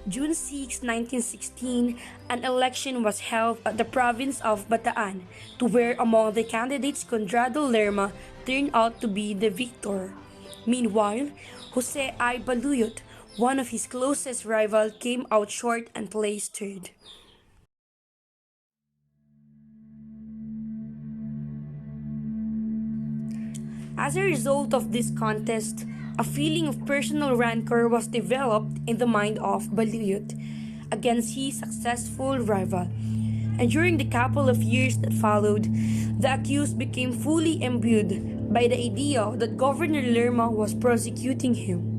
June 6, 1916, an election was held at the province of Bataan, to where among the candidates Conrado Lerma turned out to be the victor. Meanwhile, Jose I. Baluyot, one of his closest rivals, came out short and placed third. As a result of this contest, a feeling of personal rancor was developed in the mind of Baluyot against his successful rival. And during the couple of years that followed, the accused became fully imbued by the idea that Governor Lerma was prosecuting him.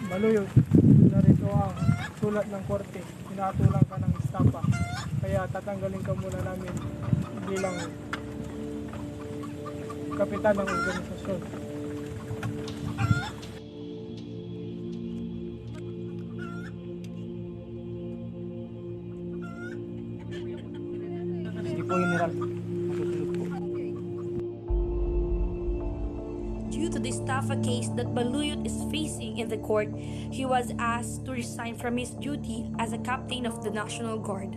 Baluyot, narito ang sulat ng korte. Pinatulang ka ng istampa. Kaya tatanggalin ka muna namin bilang kapitan ng organisasyon. Sige po, General. Matutulog po. Due to the estafa case that Baluyot is facing in the court, he was asked to resign from his duty as a captain of the National Guard.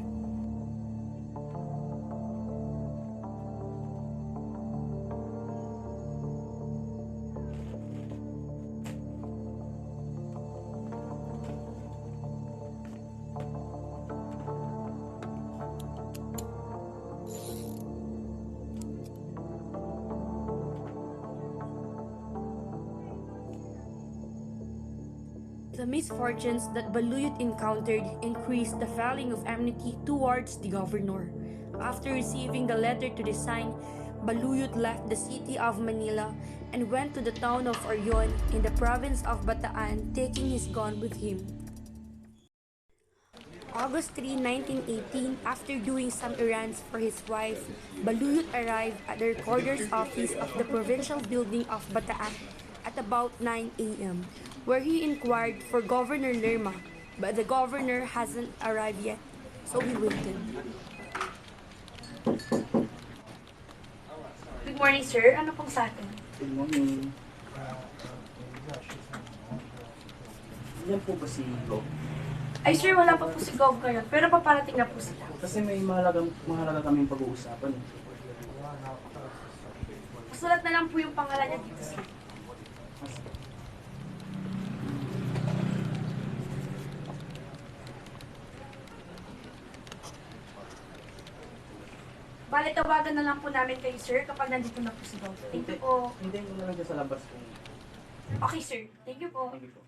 The misfortunes that Baluyot encountered increased the feeling of enmity towards the governor. After receiving the letter to resign, Baluyot left the city of Manila and went to the town of Orion in the province of Bataan, taking his gun with him. August 3, 1918, after doing some errands for his wife, Baluyot arrived at the recorder's office of the provincial building of Bataan at about 9 a.m., where he inquired for Governor Lerma, but the governor hasn't arrived yet, so he waited. Good morning, sir. Ano pong sa atin? Good morning. Yan po ba si Gov? Ay, sir, wala pa po si Gov ngayon, pero paparating na po sila. Kasi may mahalaga kaming pag-uusapan. Pasulat na lang po yung pangalan niya dito, sir. Bale, tawagan na lang po namin kayo, sir, kapag nandito na po si Gov. Thank you po. Hintayin ko na lang dyan sa labas. Okay, sir. Thank you po. Thank you po.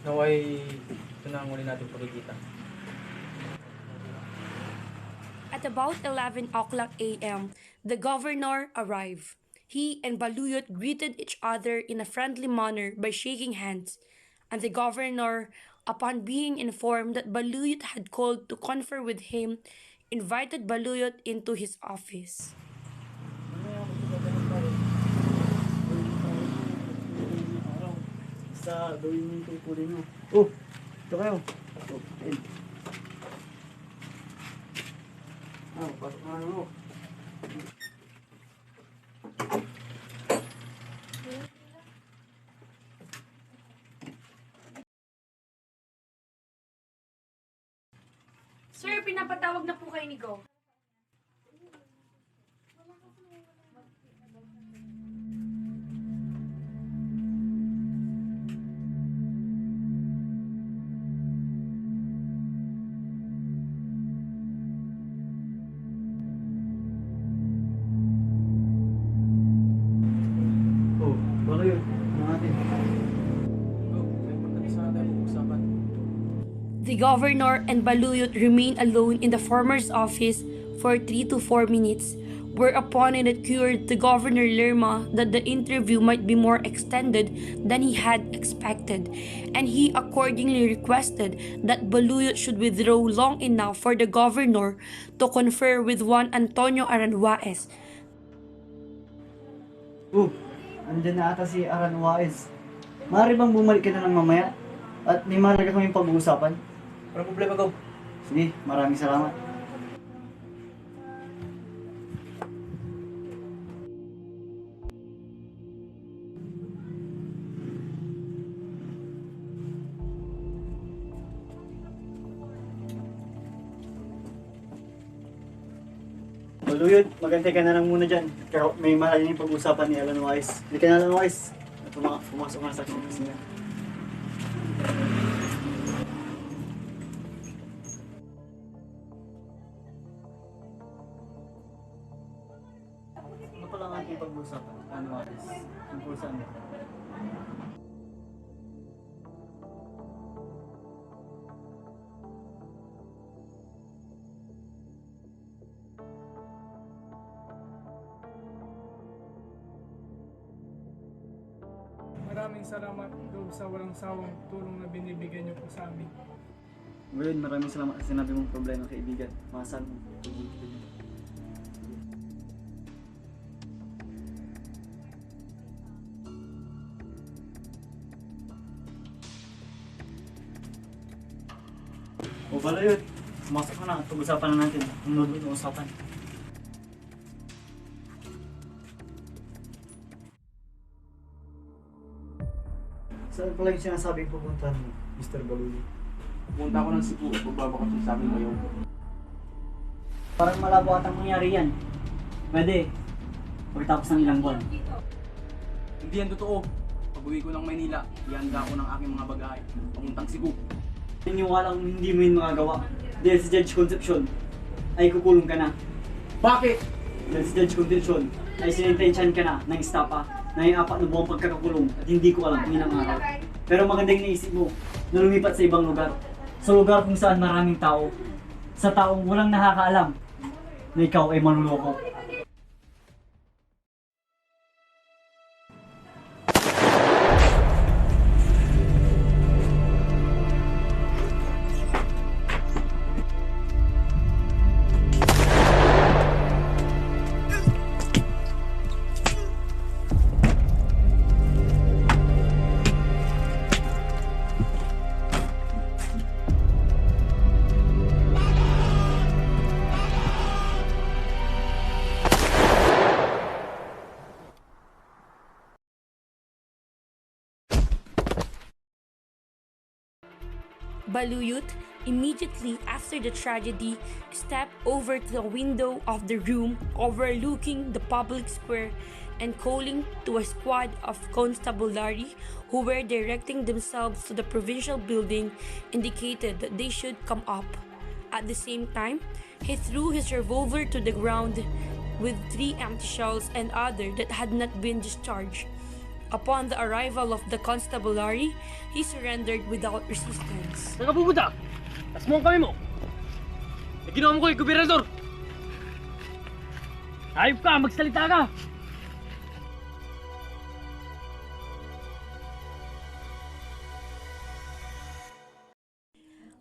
Naway, ito na ang uli natin pagkikita. At about 11 o'clock a.m., the governor arrived. He and Baluyot greeted each other in a friendly manner by shaking hands, and the governor, upon being informed that Baluyot had called to confer with him, invited Baluyot into his office. Sa gawin mo yung tutuloy nyo. Oh! Ito kayo. Oh, ayun. Pasok na mo. Sir, pinapatawag na po kayo ni Gov. Oh, baka yun. Ano natin? Oh, may importante sana tayo mag-usapan. The governor and Baluyot remained alone in the former's office for 3 to 4 minutes, whereupon it occurred to Governor Lerma that the interview might be more extended than he had expected, and he accordingly requested that Baluyot should withdraw long enough for the governor to confer with Juan Antonio Aranjuez. Andyan na ata si Reyes. Maaari bang bumalik ka na lang mamaya? At may mahalaga kaming pag-uusapan? Walang problema, go. Sige, maraming salamat. Baluyot, magantay ka na lang muna dyan. Kaya may mahalaga yung pag-uusapan ni Reyes. Hindi ka na lang, Reyes. At pumasok ka na sa action niya. Ano pala ang ating pag-uusapan? Reyes? Tungkol saan? Maraming salamat doon sa walang sawang tulong na binibigyan niyo po sa amin. Ngayon, maraming salamat sa sinabi mong problema, kaibigan. Masan mo. O Baluyot, pumasok ka na at pag-usapan na natin. Unod ng usapan. Saan pala yung sinasabing pupuntahan mo, Mr. Baluyot? Pumunta ako ng Cebu at magbabakasyon sa amin ngayon. Parang malabo atang mangyari yan. Pwede. Pagkatapos ng ilang buwan. Hindi yan totoo. Pag-uwi ko ng Maynila, ihanda ko ng aking mga bagahe. Pamuntang Cebu. Niniwala kung hindi mo yun magagawa. Dahil si Judge Concepcion ay kukulong ka na. Bakit? Dahil si Judge Concepcion ay sinintensyan ka na ng estapa na yung 4 na buwang pagkakakulong at hindi ko alam kung ilang araw. Pero magandang naisip mo na lumipat sa ibang lugar. Sa lugar kung saan maraming tao. Sa taong walang nakakaalam na ikaw ay manluloko. Baluyot, immediately after the tragedy, stepped over to the window of the room overlooking the public square and calling to a squad of constabulary who were directing themselves to the provincial building, indicated that they should come up. At the same time, he threw his revolver to the ground with 3 empty shells and other that had not been discharged. Upon the arrival of the constabulary, he surrendered without resistance. Saan ka pupunta? Tas mo ang kamay mo! E ginawa mo ko yung gobernador! Hayop ka! Magsalita ka!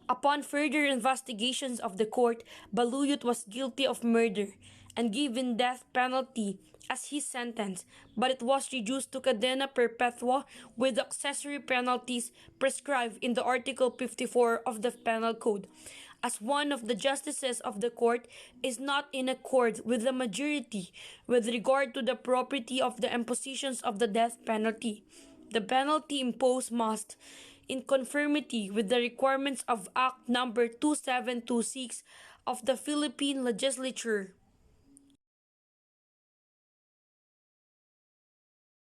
Upon further investigations of the court, Baluyot was guilty of murder and given death penalty as his sentence, but it was reduced to cadena perpetua with accessory penalties prescribed in the Article 54 of the Penal Code. As one of the justices of the court is not in accord with the majority with regard to the propriety of the impositions of the death penalty, the penalty imposed must, in conformity with the requirements of Act Number 2726 of the Philippine Legislature,